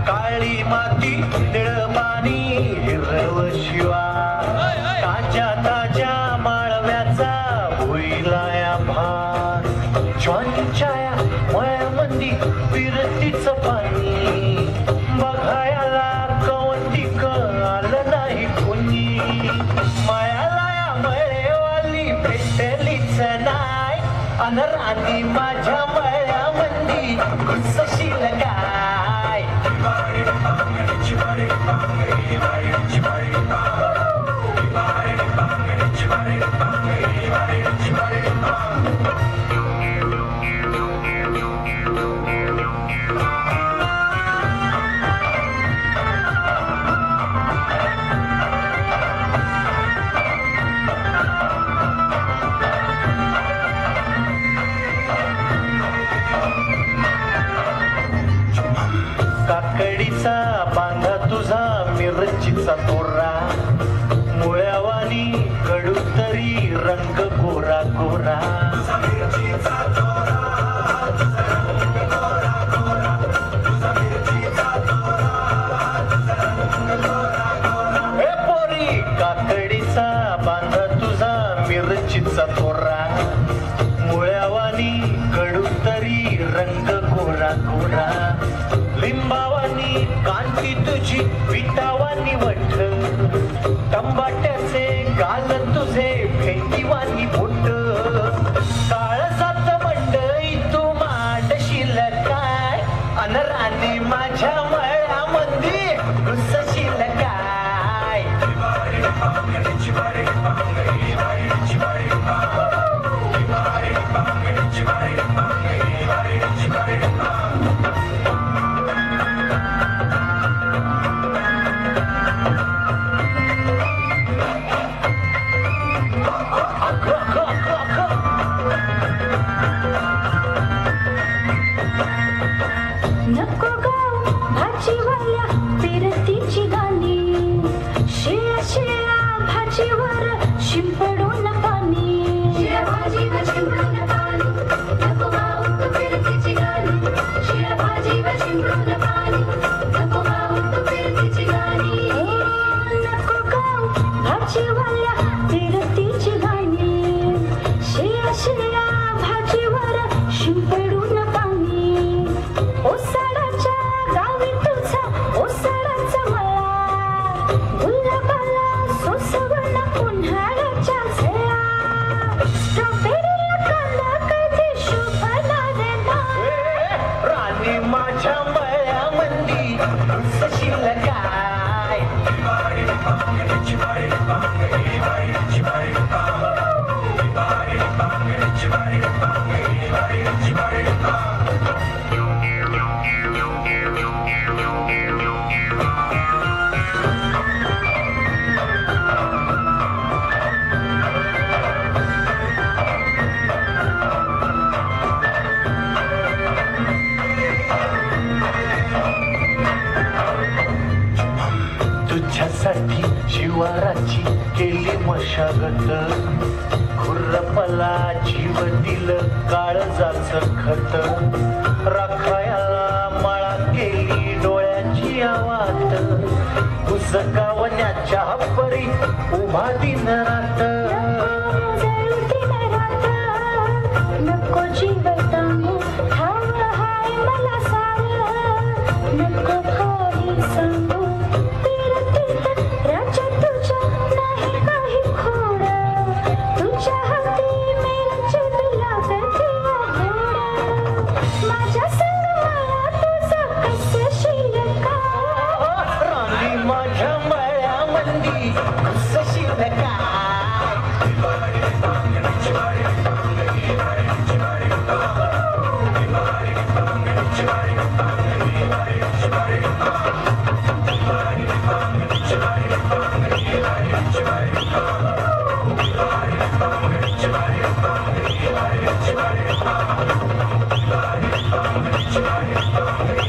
काळी माती निळ पाणी हिरव शिवा ताज्या ताज्या माळव्याचा भुईलाया भार ज्वारीच्या मळ्यामंदी फिरतीच पाणी बघायला कवटिक आलं नाही कुणी मायाला मळेवाली भेटलीच नाही अनरानी माझ्या मळ्यामंदी घुसशील काय काकडीचा बांधा तुझा मिरचीचा तोरा मुळ्यावानी कडू तरी रंग गोरा गोरा हे पोरी काकडीचा बांधा तुझा मिरचीचा तोरा मुळ्यावानी कडू तरी रंग गोरा गोरा लिंबावानी कांती तुझी विटावानी वठ टंबाट्याचे गाल तुझे भेटीवानी बोट काळजात मंडई तू मांडशील काय अनराने माझ्या मळ्यामध्ये घुसशील काय नको गाव भाजीवाल्या फिरतीची गाणी शिळ्या शिळ्या भाजीवर शिंपडून पाणी शिळ्या भाजीवर शिंपडून पाणी नको गाव तू फिरतीची गाणी शिळ्या भाजीवर शिंपडून पाणी नको गाव तू फिरतीची गाणी नको गाव भाजीवाल्या फिरतीची गाणी शिळ्या शिळ्या भाजीवर शिंपडून पाणी ओसाडाच्या गावी तुझा ओसाडाचा मळा गुलाबाला सोसवण उन्हाळ्याच्या झळा स्ट्रॉबेरीला कांदा कधी शोभणार नाही राणी माझ्या मळ्यामंदी घुसशील काय तुझ्यासाठी शिवाराची केली मशागत खुर्रपला जीव दिलं काळजाचं खत राखायला माळा केली डोळ्याची आवात उजकावण्याच्या परी उभा दिन रात नको जीव तांबू हवं हाय मला सारं नको काही सांगू राजा तुझ्या नाही काही खोड तुझ्या हाती मिरची बिलावती घोड माझ्या संग मला तुझं कसशील काय राणी माझ्या मळ्यामंदी घुसशील काय Chivay,